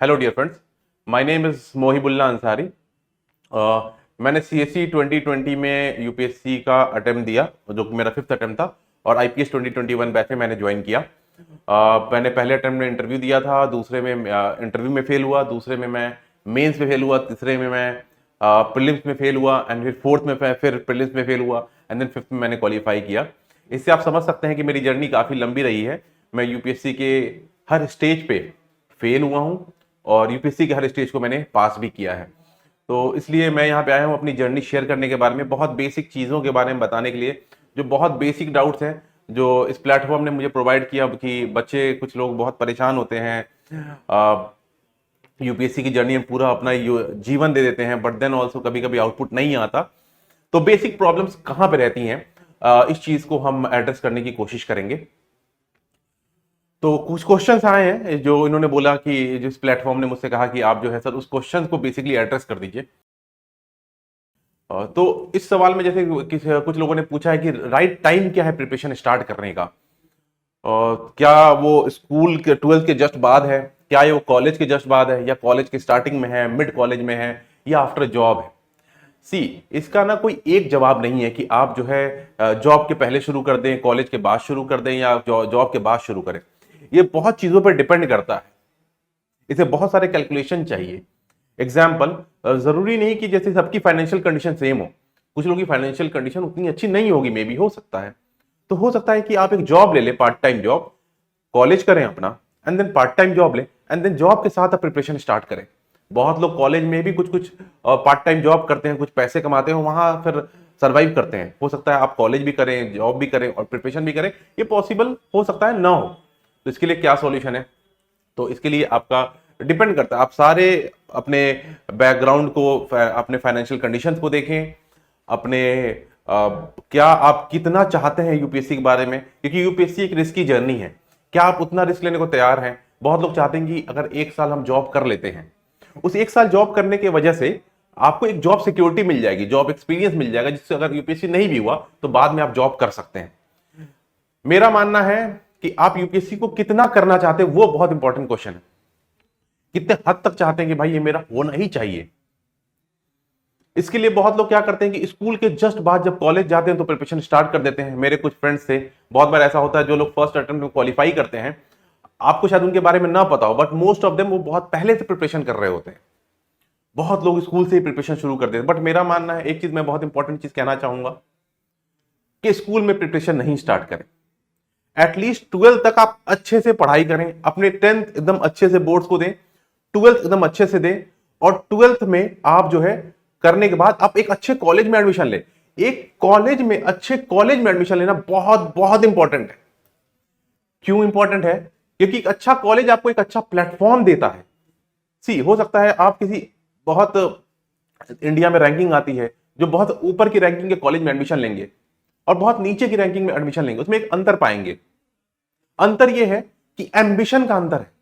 Hello dear friends, my name is Mohibullah Ansari. मैंने CSC 2020 में UPSC का अटेम्प्ट दिया, जो कि मेरा 5th अटेम्प्ट था, और आईपीएस 2021 बैच में मैंने ज्वाइन किया। मैंने पहले अटेम्प्ट में इंटरव्यू दिया था, दूसरे में इंटरव्यू में फेल हुआ, दूसरे में मैं मेंस में फेल हुआ, तीसरे में मैं प्रीलिम्स में फेल हुआ, एंड फिर फोर्थ में फिर प्रीलिम्स में फेल हुआ, एंड देन 5th में मैंने क्वालिफाई किया। इससे आप समझ सकते हैं कि मेरी जर्नी काफ़ी लंबी रही है। मैं यूपीएससी के हर स्टेज पे फेल हुआ हूँ और यूपीएससी के हर स्टेज को मैंने पास भी किया है। तो इसलिए मैं यहाँ पे आया हूँ अपनी जर्नी शेयर करने के बारे में, बहुत बेसिक चीज़ों के बारे में बताने के लिए, जो बहुत बेसिक डाउट्स हैं जो इस प्लेटफॉर्म ने मुझे प्रोवाइड किया कि बच्चे कुछ लोग बहुत परेशान होते हैं, यूपीएससी की जर्नी में पूरा अपना जीवन दे देते हैं, बट देन ऑल्सो कभी कभी आउटपुट नहीं आता। तो बेसिक प्रॉब्लम्स कहाँ पे रहती हैं, इस चीज़ को हम एड्रेस करने की कोशिश करेंगे। तो कुछ क्वेश्चंस आए हैं जो इन्होंने बोला कि जिस प्लेटफॉर्म ने मुझसे कहा कि आप जो है सर उस क्वेश्चंस को बेसिकली एड्रेस कर दीजिए। तो इस सवाल में जैसे कुछ लोगों ने पूछा है कि राइट टाइम क्या है प्रिपरेशन स्टार्ट करने का, और क्या वो स्कूल के 12th के जस्ट बाद है, क्या ये वो कॉलेज के जस्ट बाद है, या कॉलेज के स्टार्टिंग में है, मिड कॉलेज में है, या आफ्टर जॉब है। सी, इसका ना कोई एक जवाब नहीं है कि आप जो है जॉब के पहले शुरू कर दें, कॉलेज के बाद शुरू कर दें, या जॉब के बाद शुरू करें। ये बहुत चीजों पर डिपेंड करता है, इसे बहुत सारे कैलकुलेशन चाहिए। एग्जाम्पल, जरूरी नहीं कि जैसे सबकी फाइनेंशियल कंडीशन सेम हो, कुछ लोगों की फाइनेंशियल कंडीशन उतनी अच्छी नहीं होगी, मे बी हो सकता है। तो हो सकता है कि आप एक जॉब ले लें, पार्ट टाइम जॉब, कॉलेज करें अपना, and then part time job लें, एंड देन जॉब के साथ आप प्रिपरेशन स्टार्ट करें। बहुत लोग कॉलेज में भी कुछ कुछ पार्ट टाइम जॉब करते हैं, कुछ पैसे कमाते हैं, वहां फिर सर्वाइव करते हैं। हो सकता है आप कॉलेज भी करें, जॉब भी करें और प्रिपरेशन भी करें, ये पॉसिबल हो सकता है ना हो। तो इसके लिए क्या सॉल्यूशन है, तो इसके लिए आपका डिपेंड करता है, आप सारे अपने बैकग्राउंड को, अपने फाइनेंशियल कंडीशंस को देखें, अपने क्या आप कितना चाहते हैं यूपीएससी के बारे में, क्योंकि यूपीएससी एक रिस्की जर्नी है। क्या आप उतना रिस्क लेने को तैयार हैं? बहुत लोग चाहते हैं कि अगर 1 साल हम जॉब कर लेते हैं, उस 1 साल जॉब करने की वजह से आपको एक जॉब सिक्योरिटी मिल जाएगी, जॉब एक्सपीरियंस मिल जाएगा, जिससे अगर यूपीएससी नहीं भी हुआ तो बाद में आप जॉब कर सकते हैं। मेरा मानना है कि आप यूपीएससी को कितना करना चाहते हैं, वो बहुत इंपॉर्टेंट क्वेश्चन है। कितने हद तक चाहते हैं कि भाई ये मेरा होना ही चाहिए। इसके लिए बहुत लोग क्या करते हैं कि स्कूल के जस्ट बाद जब कॉलेज जाते हैं तो प्रिपरेशन स्टार्ट कर देते हैं। मेरे कुछ फ्रेंड्स थे, बहुत बार ऐसा होता है, जो लोग फर्स्ट अटेम्प्ट में क्वालिफाई करते हैं, आपको शायद उनके बारे में ना पता हो, बट मोस्ट ऑफ देम वो बहुत पहले से प्रिपरेशन कर रहे होते हैं। बहुत लोग स्कूल से ही प्रिपरेशन शुरू कर देते हैं। बट मेरा मानना है, एक चीज मैं बहुत इंपॉर्टेंट चीज कहना चाहूंगा, कि स्कूल में प्रिपरेशन नहीं स्टार्ट करें। एटलीस्ट 12th तक आप अच्छे से पढ़ाई करें, अपने 10th एकदम अच्छे से बोर्ड्स को दें, 12th एकदम अच्छे से दें, और 12th में आप जो है करने के बाद आप एक अच्छे कॉलेज में एडमिशन लें। एक कॉलेज में, अच्छे कॉलेज में एडमिशन लेना बहुत बहुत इंपॉर्टेंट है। क्यों इंपॉर्टेंट है? क्योंकि एक अच्छा कॉलेज आपको एक अच्छा प्लेटफॉर्म देता है। सी, हो सकता है आप किसी बहुत, इंडिया में रैंकिंग आती है, जो बहुत ऊपर की रैंकिंग के कॉलेज में एडमिशन लेंगे और बहुत नीचे की रैंकिंग में एडमिशन लेंगे, उसमें एक अंतर पाएंगे। अंतर यह है कि एम्बिशन का अंतर है।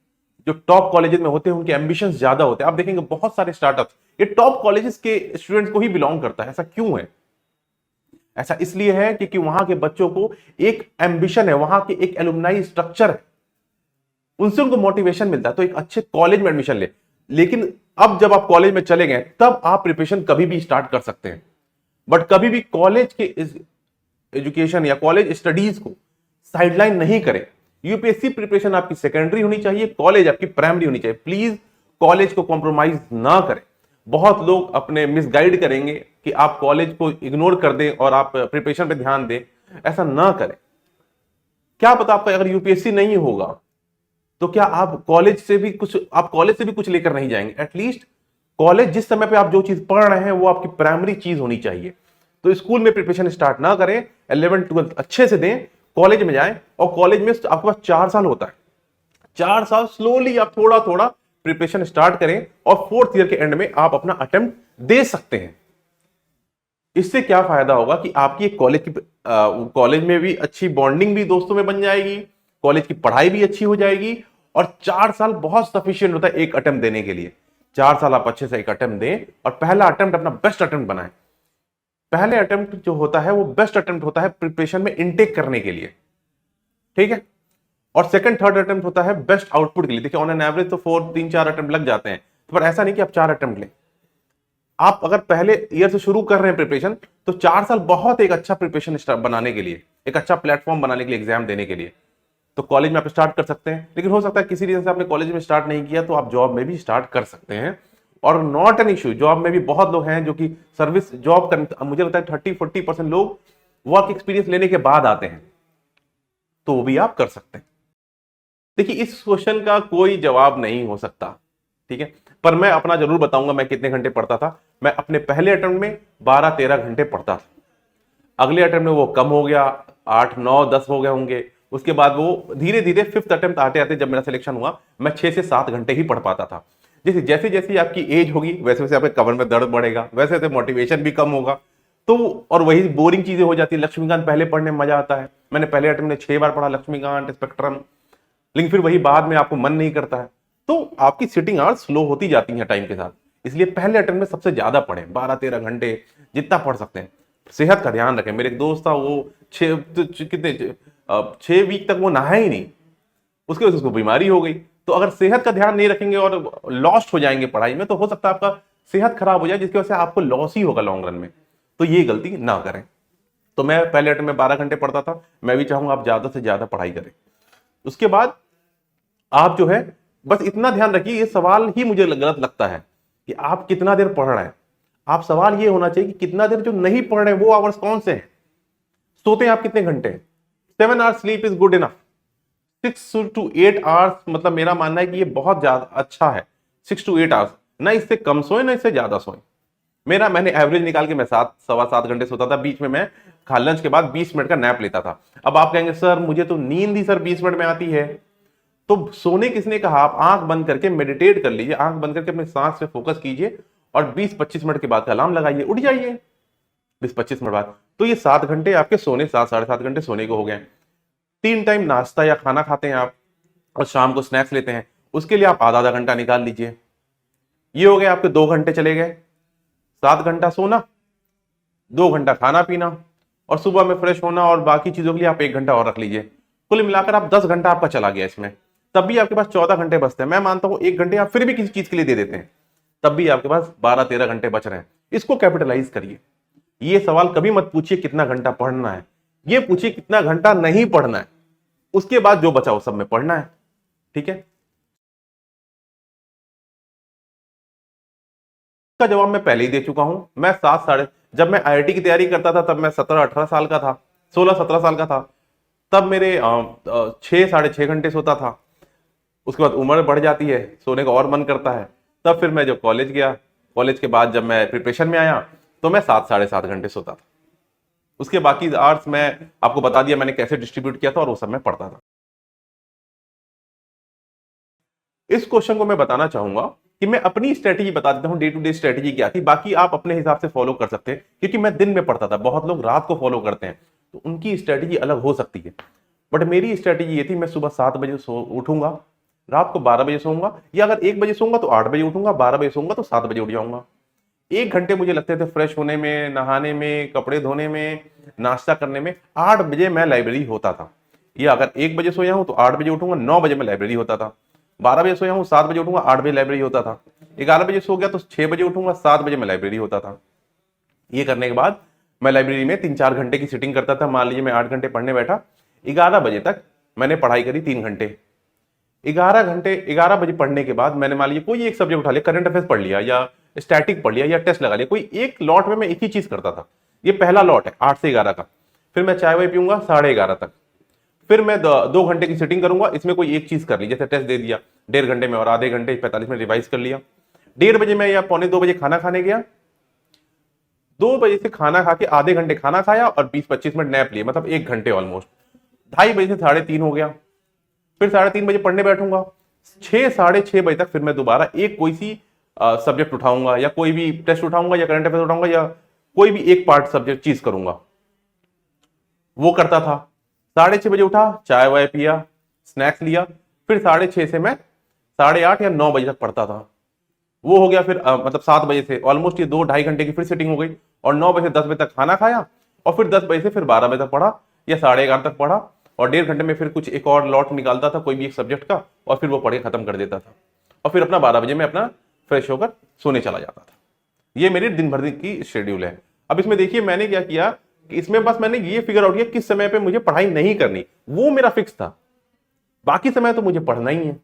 जो टॉप कॉलेजेस में होते हैं उनके एम्बिशंस ज्यादा होते हैं। आप देखेंगे बहुत सारे स्टार्टअप्स ये टॉप कॉलेजेस के स्टूडेंट्स को ही बिलोंग करता है। ऐसा क्यों है? ऐसा इसलिए है क्योंकि वहां के बच्चों को एक एम्बिशन है, वहां के एक एलुमनाई स्ट्रक्चर है, उनसे उनको मोटिवेशन मिलता है। तो एक अच्छे कॉलेज में एडमिशन ले। लेकिन अब जब आप कॉलेज में चले गए, तब आप प्रिपरेशन कभी भी स्टार्ट कर सकते हैं, बट कभी भी कॉलेज के एजुकेशन या कॉलेज स्टडीज को साइडलाइन नहीं करें। यूपीएससी प्रिपरेशन आपकी सेकेंडरी होनी चाहिए, कॉलेज आपकी प्राइमरी होनी चाहिए। प्लीज कॉलेज को कॉम्प्रोमाइज ना करें। बहुत लोग अपने मिसगाइड करेंगे कि आप कॉलेज को इग्नोर कर दें और आप प्रिपरेशन पे ध्यान दें। ऐसा ना करें। क्या पता आपका अगर यूपीएससी नहीं होगा तो क्या आप कॉलेज से भी कुछ लेकर नहीं जाएंगे। एटलीस्ट कॉलेज जिस समय पे आप जो चीज पढ़ रहे हैं वो आपकी प्राइमरी चीज होनी चाहिए। तो स्कूल में प्रिपरेशन स्टार्ट ना करें, 11th 12th अच्छे से दें, कॉलेज में जाएं, और कॉलेज में आपके पास 4 साल होता है। 4 साल स्लोली आप थोड़ा थोड़ा प्रिपरेशन स्टार्ट करें, और 4th ईयर के एंड में आप अपना अटेम्प्ट दे सकते हैं। इससे क्या फायदा होगा कि आपकी कॉलेज में भी अच्छी बॉन्डिंग भी दोस्तों में बन जाएगी, कॉलेज की पढ़ाई भी अच्छी हो जाएगी, और 4 साल बहुत सफिशियंट होता है एक अटेम्प्ट देने के लिए। 4 साल आप अच्छे से एक अटेम्प्ट दें, और पहला अटेम्प्ट अपना बेस्ट अटेम्प्ट बनाएं। पहले अटेम्प्ट जो होता है वो बेस्ट अटेम्प्ट होता है प्रिपरेशन में इनटेक करने के लिए। ठीक है? और सेकंड थर्ड अटेम्प्ट होता है बेस्ट आउटपुट के लिए। देखिए ऑन एन एवरेज तो 4 3 4 अटेम्प्ट लग जाते हैं, पर ऐसा नहीं कि आप 4 अटेम्प्ट लें। आप अगर पहले ईयर से शुरू कर रहे हैं प्रिपरेशन, तो 4 साल बहुत एक अच्छा प्रिपरेशन बनाने के लिए, एक अच्छा प्लेटफॉर्म बनाने के लिए, एग्जाम देने के लिए। तो कॉलेज में आप स्टार्ट कर सकते हैं, लेकिन हो सकता है किसी रीजन से आपने कॉलेज में स्टार्ट नहीं किया, तो आप जॉब में भी स्टार्ट कर सकते हैं। और नॉट एन इश्यू, जॉब में भी बहुत लोग हैं जो कि सर्विस जॉब कर, मुझे लगता है 30-40% लोग वर्क एक्सपीरियंस लेने के बाद आते हैं, तो वो भी आप कर सकते हैं। देखिए इस क्वेश्चन का कोई जवाब नहीं हो सकता, ठीक है, पर मैं अपना जरूर बताऊंगा मैं कितने घंटे पढ़ता था। मैं अपने पहले अटेम्प्ट में 12-13 घंटे पढ़ता था, अगले अटेम्प्ट में वो कम हो गया, 8 9 10 हो गए होंगे। उसके बाद वो धीरे धीरे फिफ्थ अटेम्प्ट आते आते जब मेरा सिलेक्शन हुआ, मैं 6 से 7 घंटे ही पढ़ पाता था। जैसे जैसे जैसे आपकी एज होगी वैसे वैसे आपके कमर में दर्द बढ़ेगा, वैसे वैसे मोटिवेशन भी कम होगा। तो और वही बोरिंग चीजें हो जाती है। लक्ष्मीकांत पहले पढ़ने में मजा आता है, मैंने पहले अटेम्प्ट में 6 बार पढ़ा लक्ष्मीकांत, स्पेक्ट्रम, लेकिन फिर वही बाद में आपको मन नहीं करता है, तो आपकी सिटिंग आवर्स स्लो होती जाती हैं टाइम के साथ। इसलिए पहले अटेम्प्ट में सबसे ज्यादा पढ़ें, 12-13 घंटे जितना पढ़ सकते हैं। सेहत का ध्यान रखें। मेरे एक दोस्त था, वो कितने 6 वीक तक वो नहाया ही नहीं, उसकी वजह से उसको बीमारी हो गई। तो अगर सेहत का ध्यान नहीं रखेंगे और लॉस्ट हो जाएंगे पढ़ाई में, तो हो सकता है आपका सेहत खराब हो जाए, जिसकी वजह से आपको लॉस ही होगा लॉन्ग रन में। तो ये गलती ना करें। तो मैं पहले अटेम्प्ट में 12 घंटे पढ़ता था, मैं भी चाहूंगा आप ज्यादा से ज्यादा पढ़ाई करें। उसके बाद आप जो है बस इतना ध्यान रखिए, ये सवाल ही मुझे गलत लगता है कि आप कितना देर पढ़ रहे हैं। आप सवाल ये होना चाहिए कि कितना देर जो नहीं पढ़ रहे हैं वो आवर्स कौन से हैं। सोते हैं आप कितने घंटे? 7 hours sleep is good enough. 6 to 8 hours, मतलब मेरा मानना है कि ये बहुत ज्यादा अच्छा है। 6 to 8 आवर्स, ना इससे कम सोए ना इससे ज्यादा सोए। मैंने एवरेज निकाल के मैं 7 सवा 7 घंटे सोता था, बीच में मैं खा लंच के बाद 20 मिनट का नैप लेता था। अब आप कहेंगे सर मुझे तो नींद ही सर 20 मिनट में आती है। तो सोने किसने कहा? आप आंख बंद करके मेडिटेट कर लीजिए, आंख बंद करके अपने सांस पे फोकस कीजिए और 20-25 मिनट के बाद का अलार्म लगाइए, उठ जाइए 20-25 मिनट बाद। तो ये 7 घंटे आपके सोने, 7 साढ़े 7 घंटे सोने को हो गए। 3 टाइम नाश्ता या खाना खाते हैं आप और शाम को स्नैक्स लेते हैं, उसके लिए आप आधा आधा घंटा निकाल लीजिए। ये हो गए आपके 2 घंटे चले गए। 7 घंटा सोना, 2 घंटा खाना पीना और सुबह में फ्रेश होना और बाकी चीजों के लिए आप 1 घंटा और रख लीजिए। कुल मिलाकर आप 10 घंटा आपका चला गया इसमें। तब भी आपके पास 14 घंटे बचते हैं। मैं मानता हूं 1 घंटे आप फिर भी किसी चीज के लिए दे देते हैं, तब भी आपके पास 12-13 घंटे बच रहे हैं। इसको कैपिटलाइज करिए। ये सवाल कभी मत पूछिए कितना घंटा पढ़ना है, ये पूछिए कितना घंटा नहीं पढ़ना है, उसके बाद जो बचा वो सब में पढ़ना है। ठीक है, इसका जवाब मैं पहले ही दे चुका हूं। मैं जब मैं आईआईटी की तैयारी करता था तब मैं 17-18 साल का था, 16-17 साल का था। तब मेरे 6 साढ़े 6 घंटे सोता था। उसके बाद उम्र बढ़ जाती है, सोने का और मन करता है। तब फिर मैं जब कॉलेज गया, कॉलेज के बाद जब मैं प्रिपरेशन में आया, तो मैं 7 साढ़े 7 घंटे सोता था। उसके बाकी आवर्स मैं आपको बता दिया मैंने कैसे डिस्ट्रीब्यूट किया था और वो सब मैं पढ़ता था। इस क्वेश्चन को मैं बताना चाहूंगा कि मैं अपनी स्ट्रेटेजी बता देता हूं, डे टू डे स्ट्रेटेजी क्या थी, बाकी आप अपने हिसाब से फॉलो कर सकते हैं। क्योंकि मैं दिन में पढ़ता था, बहुत लोग रात को फॉलो करते हैं, तो उनकी स्ट्रेटेजी अलग हो सकती है। बट मेरी स्ट्रेटेजी ये थी, मैं सुबह 7 बजे उठूंगा, रात को 12 बजे सोऊंगा, या अगर 1 बजे सोऊंगा तो 8 बजे उठूंगा, 12 बजे सोऊंगा तो 7 बजे उठ जाऊंगा। 1 घंटे मुझे लगते थे फ्रेश होने में, नहाने में, कपड़े धोने में, नाश्ता करने में। 8 बजे मैं लाइब्रेरी होता था। या अगर 1 बजे सोया हूं तो 8 बजे उठूंगा, 9 बजे मैं लाइब्रेरी होता था। 12 बजे सोया हूं, 7 बजे उठूंगा, 8 बजे लाइब्रेरी होता था। 11 बजे सो गया तो 6 बजे उठूंगा, 7 बजे मैं लाइब्रेरी होता था। ये करने के बाद मैं लाइब्रेरी में 3-4 घंटे की सिटिंग करता था। मान लीजिए मैं 8 घंटे पढ़ने बैठा, 11 बजे तक मैंने पढ़ाई करी 3 घंटे। 11 बजे पढ़ने के बाद मैंने मान लीजिए कोई एक सब्जेक्ट उठा लिया, करंट अफेयर्स पढ़ लिया या स्टैटिक पढ़ लिया या टेस्ट लगा लिया। कोई एक लॉट में मैं एक ही चीज करता था। ये पहला लॉट है 8 से 11 का। फिर मैं चाय वाय पीऊंगा 11:30 तक। फिर मैं 2 घंटे की सिटिंग करूंगा, इसमें कोई एक चीज कर ली, जैसे टेस्ट दे दिया 1.5 घंटे में और आधे घंटे 45 मिनट रिवाइज कर लिया। 1:30 बजे मैं या पौने 2 बजे खाना खाने गया, 2 बजे से खाना खा के आधे घंटे खाना खाया और 20-25 मिनट नैप लिए, मतलब 1 घंटे ऑलमोस्ट। 2:30 बजे से 3:30 हो गया। फिर 3:30 बजे पढ़ने बैठूंगा, 6-6:30 बजे तक फिर मैं दोबारा एक कोई सी सब्जेक्ट उठाऊंगा, या कोई भी टेस्ट उठाऊंगा, या करंट अफेयर उठाऊंगा, या कोई भी एक पार्ट सब्जेक्ट चीज करूंगा, वो करता था। 6:30 बजे उठा, चाय वाय पिया, स्नैक्स लिया, फिर 6:30 से मैं 8:30 या 9 बजे तक पढ़ता था। वो हो गया। फिर मतलब 7 बजे से ऑलमोस्ट ये 2-2.5 घंटे की फिर सिटिंग हो गई। और 9 बजे से 10 बजे तक खाना खाया और फिर 10 बजे से फिर 12 बजे तक पढ़ा या 11:30 तक पढ़ा। और 1.5 घंटे में फिर कुछ एक और लॉट निकालता था कोई भी एक सब्जेक्ट का, और फिर वो पढ़ के खत्म कर देता था, और फिर अपना 12 बजे में अपना फ्रेश होकर सोने चला जाता था। ये मेरी दिन भर की शेड्यूल है। अब इसमें देखिए मैंने क्या किया कि इसमें बस मैंने ये फिगर आउट किया किस समय पे मुझे पढ़ाई नहीं करनी, वो मेरा फिक्स था, बाकी समय तो मुझे पढ़ना ही है।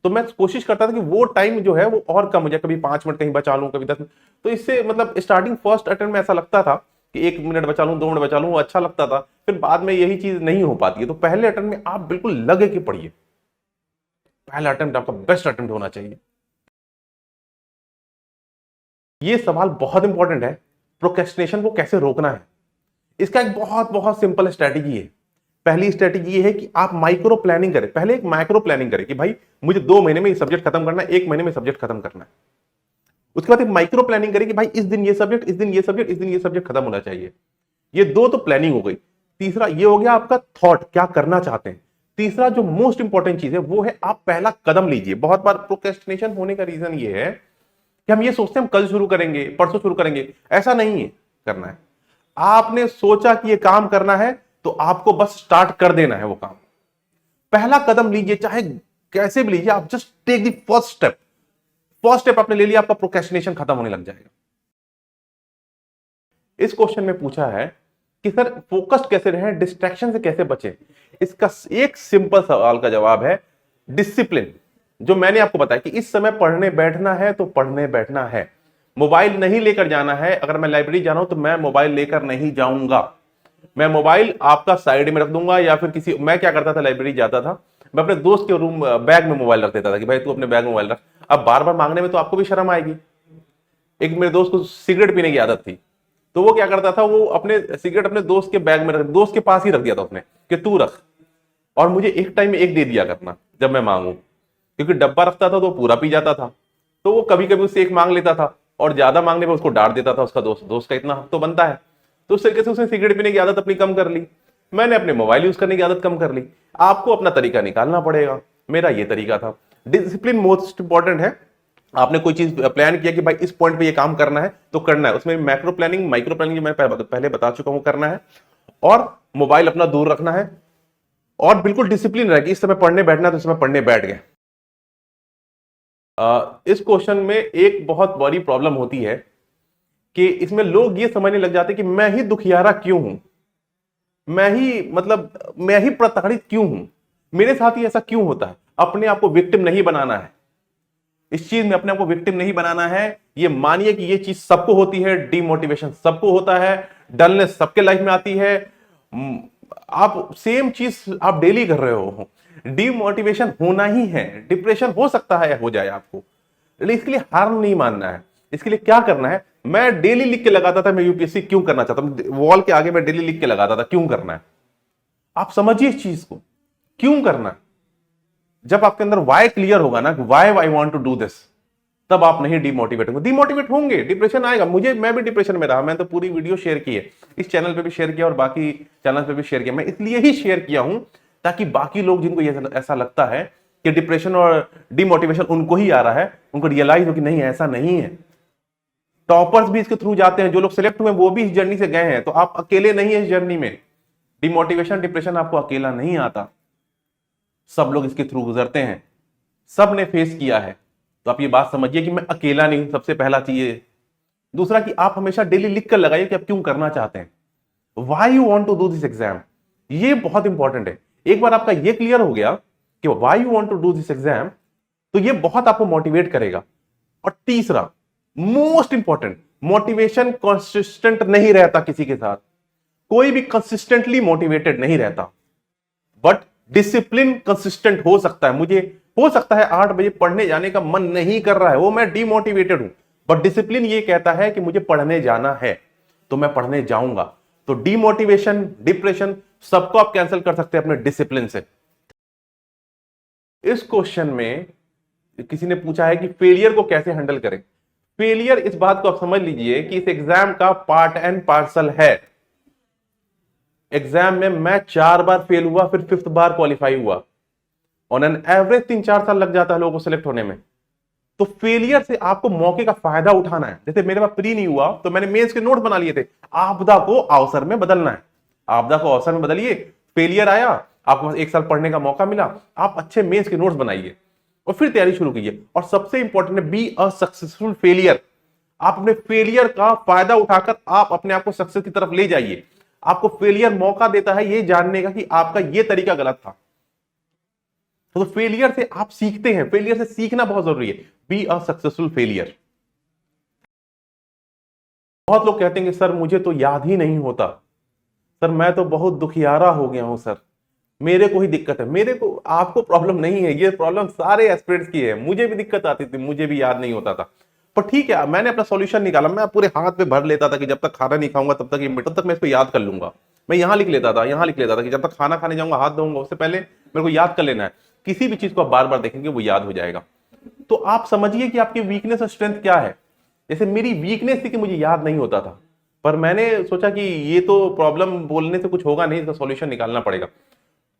तो मैं कोशिश करता था कि वो टाइम जो है वो और कम हो जाए, कभी 5 मिनट कहीं बचा लूं, कभी 10 मिनट। तो इससे मतलब स्टार्टिंग फर्स्ट अटेम्प्ट में ऐसा लगता था कि 1 मिनट बचा लूं, 2 मिनट बचा लूं, वो अच्छा लगता था। फिर बाद में यही चीज नहीं हो पाती है। तो पहले अटेम्प्ट में आप बिल्कुल लगे कि पढ़िए, पहला अटेम्प्ट आपका बेस्ट अटेम्प्ट होना चाहिए। ये सवाल बहुत इंपॉर्टेंट है, प्रोक्रेस्टिनेशन को कैसे रोकना है। इसका एक बहुत बहुत सिंपल स्ट्रेटेजी है। पहली स्ट्रेटेजी ये है कि आप माइक्रो प्लानिंग करें। पहले एक माइक्रो प्लानिंग करें कि भाई मुझे 2 महीने में ये सब्जेक्ट खत्म करना है, 1 महीने में सब्जेक्ट खत्म करना है। उसके बाद एक माइक्रो प्लानिंग करें कि भाई इस दिन ये सब्जेक्ट, इस दिन ये सब्जेक्ट, इस दिन ये सब्जेक्ट खत्म होना चाहिए। ये 2 तो प्लानिंग हो गई। तीसरा ये हो गया आपका थॉट, क्या करना चाहते हैं। तीसरा जो मोस्ट इंपॉर्टेंट चीज है वो है आप पहला कदम लीजिए। बहुत बार प्रोक्रेस्टिनेशन होने का रीजन ये है कि हम ये सोचते हैं हम कल शुरू करेंगे, परसों शुरू करेंगे। ऐसा नहीं है करना है। आपने सोचा कि ये काम करना है तो आपको बस स्टार्ट कर देना है वो काम। पहला कदम लीजिए, चाहे कैसे भी लीजिए, आप just take the first step. First step आपने ले लिया, आपका प्रोक्रेस्टिनेशन खत्म होने लग जाएगा। इस क्वेश्चन में पूछा है कि सर फोकस्ड कैसे रहें, डिस्ट्रैक्शन से कैसे बचें। इसका एक सिंपल सवाल का जवाब है डिसिप्लिन। जो मैंने आपको बताया कि इस समय पढ़ने बैठना है तो पढ़ने बैठना है, मोबाइल नहीं लेकर जाना है। अगर मैं लाइब्रेरी जा रहा हूं तो मैं मोबाइल लेकर नहीं जाऊंगा, मैं मोबाइल आपका साइड में रख दूंगा। या फिर किसी, मैं क्या करता था लाइब्रेरी जाता था, मैं अपने दोस्त के रूम बैग में मोबाइल रख देता था कि भाई तू अपने बैग में मोबाइल रख। अब बार बार मांगने में तो आपको भी शर्म आएगी। एक मेरे दोस्त को सिगरेट पीने की आदत थी, तो वो क्या करता था, वो अपने सिगरेट अपने दोस्त के बैग में रख, दोस्त के पास ही रख दिया था उसने कि तू रख, और मुझे एक टाइम में एक दे दिया करना जब मैं मांगू, क्योंकि डब्बा रखता था तो पूरा पी जाता था। तो वो कभी कभी उससे एक मांग लेता था और ज्यादा मांगने पर उसको डांट देता था उसका दोस्त, दोस्त का इतना हक तो बनता है। तो उस तरीके से उसने सिगरेट पीने की आदत अपनी कम कर ली, मैंने अपने मोबाइल यूज करने की आदत कम कर ली। आपको अपना तरीका निकालना पड़ेगा। मेरा ये तरीका था। डिसिप्लिन मोस्ट इंपॉर्टेंट है। आपने कोई चीज प्लान किया कि भाई इस पॉइंट पे ये काम करना है तो करना है, उसमें मैक्रो प्लानिंग माइक्रो प्लानिंग मैं पहले बता चुका हूं करना है, और मोबाइल अपना दूर रखना है, और बिल्कुल डिसिप्लिन रहे कि इस समय पढ़ने बैठना है तो इस समय पढ़ने बैठ गए। इस क्वेश्चन में एक बहुत बड़ी प्रॉब्लम होती है कि इसमें लोग ये समझने लग जाते हैं कि मैं ही दुखियारा क्यों हूं, मैं ही प्रताड़ित क्यों हूं, मेरे साथ ही ऐसा क्यों होता है। अपने आप को विक्टिम नहीं बनाना है। इस चीज में अपने आप को विक्टिम नहीं बनाना है। ये मानिए कि ये चीज सबको होती है, डिमोटिवेशन सबको होता है, डलनेस सबके लाइफ में आती है। आप सेम चीज आप डेली कर रहे हो, डिमोटिवेशन होना ही है, डिप्रेशन हो सकता है हो जाए आपको, लेकिन इसके लिए हार नहीं मानना है। इसके लिए क्या करना है, मैं डेली लिख के लगाता था मैं यूपीएससी क्यों करना चाहता हूं, वॉल के आगे मैं डेली लिख के लगाता था क्यों करना है। आप समझिए इस चीज को, क्यों करना है। जब आपके अंदर वाई क्लियर होगा ना, why I want to do this, तब आप नहीं डिमोटिवेट होंगे। डिमोटिवेट होंगे, डिप्रेशन आएगा। मैं भी डिप्रेशन में रहा, मैं तो पूरी वीडियो शेयर की है, इस चैनल पे भी शेयर किया और बाकी चैनल पे भी शेयर किया। मैं इसलिए ही शेयर किया हूं ताकि बाकी लोग जिनको ऐसा लगता है कि डिप्रेशन और डिमोटिवेशन उनको ही आ रहा है, उनको रियलाइज हो कि नहीं ऐसा नहीं है। टॉपर्स भी इसके थ्रू जाते हैं, जो लोग सिलेक्ट हुए वो भी इस जर्नी से गए हैं। तो आप अकेले नहीं है इस जर्नी में। डिमोटिवेशन डिप्रेशन आपको अकेला नहीं आता, सब लोग इसके थ्रू गुजरते हैं, सब ने फेस किया है। तो आप ये बात समझिए कि मैं अकेला नहीं हूं, सबसे पहला चीज ये। दूसरा कि आप हमेशा डेली लिख कर लगाइए कि आप क्यों करना चाहते हैं, why you want to do this exam. ये बहुत इंपॉर्टेंट है। एक बार आपका ये क्लियर हो गया कि why you want to do this exam, तो ये बहुत आपको मोटिवेट करेगा। और तीसरा मोस्ट इंपॉर्टेंट, मोटिवेशन कंसिस्टेंट नहीं रहता किसी के साथ, कोई भी कंसिस्टेंटली मोटिवेटेड नहीं रहता, बट डिसिप्लिन कंसिस्टेंट हो सकता है। मुझे हो सकता है 8 बजे पढ़ने जाने का मन नहीं कर रहा है, वो मैं डिमोटिवेटेड हूं, बट डिसिप्लिन ये कहता है कि मुझे पढ़ने जाना है तो मैं पढ़ने जाऊंगा। तो डिमोटिवेशन डिप्रेशन सबको आप कैंसिल कर सकते हैं अपने डिसिप्लिन से। इस क्वेश्चन में किसी ने पूछा है कि फेलियर को कैसे हैंडल करें। फेलियर, इस बात को आप समझ लीजिए कि इस एग्जाम का पार्ट एंड पार्सल है। एग्जाम में मैं 4 बार फेल हुआ, फिर 5th बार क्वालिफाई हुआ। ऑन एन एवरेज 3-4 साल लग जाता है लोगों को सिलेक्ट होने में। तो फेलियर से आपको मौके का फायदा उठाना है। जैसे मेरे पास प्री नहीं हुआ तो मैंने मेंस के नोट बना लिए थे। आपदा को अवसर में बदलना है, आपदा को अवसर में बदलिए। फेलियर आया, आपके पास 1 साल पढ़ने का मौका मिला, आप अच्छे मेंस के नोट्स बनाइए और फिर तैयारी शुरू कीजिए। और सबसे इंपॉर्टेंट है, बी अ सक्सेसफुल फेलियर। आप अपने फेलियर का फायदा उठाकर आप अपने आप को सक्सेस की तरफ ले जाइए। आपको फेलियर मौका देता है ये जानने का कि आपका ये तरीका गलत था। तो फेलियर से आप सीखते हैं, फेलियर से सीखना बहुत जरूरी है। Be a successful failure. बहुत लोग कहते हैं कि सर मुझे तो याद ही नहीं होता, सर मैं तो बहुत दुखियारा हो गया हूं, सर मेरे को ही दिक्कत है। मेरे को, आपको प्रॉब्लम नहीं है, ये प्रॉब्लम सारे एस्पिरेंट्स की है। मुझे भी दिक्कत आती थी, मुझे भी याद नहीं होता था, पर ठीक है मैंने अपना सॉल्यूशन निकाला। मैं पूरे हाथ पे भर लेता था कि जब तक खाना नहीं खाऊंगा तब तक मैं इसको याद कर लूंगा। मैं यहां लिख लेता था, यहां लिख लेता था कि जब तक खाना खाने जाऊंगा, हाथ धोऊंगा, उससे पहले मेरे को याद कर लेना है। किसी भी चीज को आप बार बार देखेंगे वो याद हो जाएगा। तो आप समझिए कि आपकी वीकनेस और स्ट्रेंथ क्या है। जैसे मेरी वीकनेस थी कि मुझे याद नहीं होता था, पर मैंने सोचा कि ये तो प्रॉब्लम बोलने से कुछ होगा नहीं, इसका सॉल्यूशन निकालना पड़ेगा।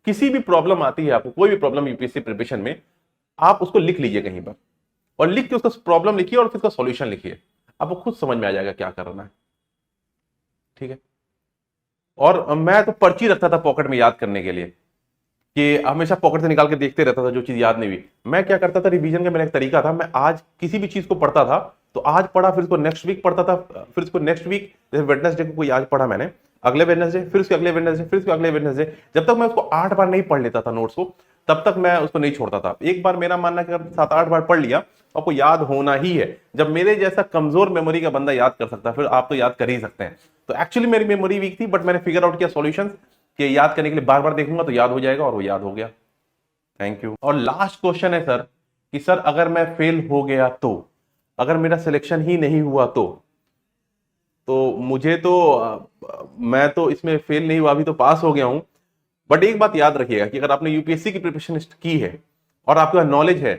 किसी भी प्रॉब्लम आती है आपको, कोई भी प्रॉब्लम यूपीएससी प्रिपरेशन में, आप उसको लिख लीजिए कहीं पर, और लिख के उसका प्रॉब्लम लिखिए और फिर उसका सॉल्यूशन लिखिए। आपको खुद समझ में आ जाएगा क्या करना है। ठीक है। और मैं तो पर्ची रखता था पॉकेट में याद करने के लिए, कि हमेशा पॉकेट से निकाल के देखते रहता था जो चीज याद नहीं हुई। मैं क्या करता था, रिवीजन का मेरा एक तरीका था, मैं आज किसी भी चीज को पढ़ता था तो आज पढ़ा, फिर उसको नेक्स्ट वीक पढ़ता था, फिर उसको नेक्स्ट वीक, जैसे वेडनेसडे को कोई आज पढ़ा मैंने, अगले वेडनेसडे, फिर उसके अगले वेडनेसडे, फिर उसके अगले वेडनेसडे, जब तक मैं उसको 8 बार नहीं पढ़ लेता था नोट्स को, तब तक मैं उसको नहीं छोड़ता था। एक बार मेरा मानना कि अगर 7-8 बार पढ़ लिया, आपको याद होना ही है। जब मेरे जैसा कमजोर मेमोरी का बंदा याद कर सकता है, फिर आप तो याद कर ही सकते हैं। तो एक्चुअली मेरी मेमोरी वीक थी, बट मैंने फिगर आउट किया सॉल्यूशंस कि याद करने के लिए बार बार देखूंगा तो याद हो जाएगा, और वो याद हो गया। Thank you. और लास्ट क्वेश्चन है सर, कि सर अगर मैं फेल हो गया तो, अगर मेरा सिलेक्शन ही नहीं हुआ तो मुझे तो मैं तो इसमें फेल नहीं हुआ, अभी तो पास हो गया हूं। बट एक बात याद रखिएगा कि अगर आपने यूपीएससी की प्रिपरेशन की है और आपका नॉलेज है,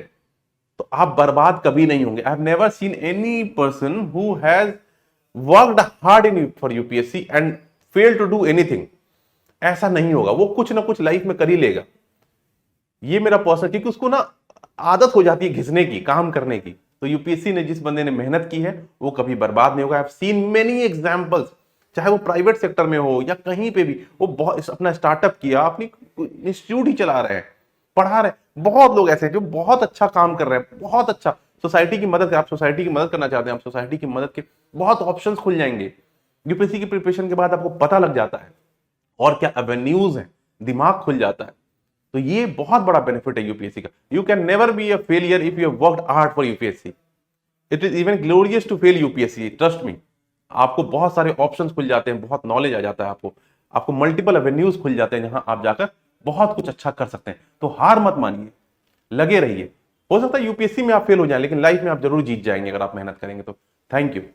तो आप बर्बाद कभी नहीं होंगे। I have never seen any person who has worked hard in for UPSC and fail to do anything. ऐसा नहीं होगा, वो कुछ ना कुछ लाइफ में कर ही लेगा। ये मेरा पर्सनल, क्योंकि उसको ना आदत हो जाती है घिसने की, काम करने की। तो यूपीएससी ने, जिस बंदे ने मेहनत की है, वो कभी बर्बाद नहीं होगा। I have seen many examples, चाहे वो प्राइवेट सेक्टर में हो या कहीं पे भी, वो बहुत अपना स्टार्टअप किया, अपनी इंस्टीट्यूट ही चला रहे हैं, पढ़ा रहे हैं। बहुत लोग ऐसे हैं जो बहुत अच्छा काम कर रहे हैं, बहुत अच्छा। सोसाइटी की मदद, आप सोसाइटी की मदद करना चाहते हैं, आप सोसाइटी की मदद के बहुत ऑप्शंस खुल जाएंगे। यूपीएससी की प्रिपरेशन के बाद आपको पता लग जाता है और क्या एवेन्यूज हैं, दिमाग खुल जाता है। तो ये बहुत बड़ा बेनिफिट है यूपीएससी का। You can never be a failure if you have worked hard for UPSC. It is even glorious to fail UPSC, trust me. आपको बहुत सारे ऑप्शंस खुल जाते हैं, बहुत नॉलेज आ जाता है, आपको मल्टीपल एवेन्यूज खुल जाते हैं जहां आप जाकर बहुत कुछ अच्छा कर सकते हैं। तो हार मत मानिए, लगे रहिए। हो सकता है यूपीएससी में आप फेल हो जाए, लेकिन लाइफ में आप जरूर जीत जाएंगे अगर आप मेहनत करेंगे तो। Thank you.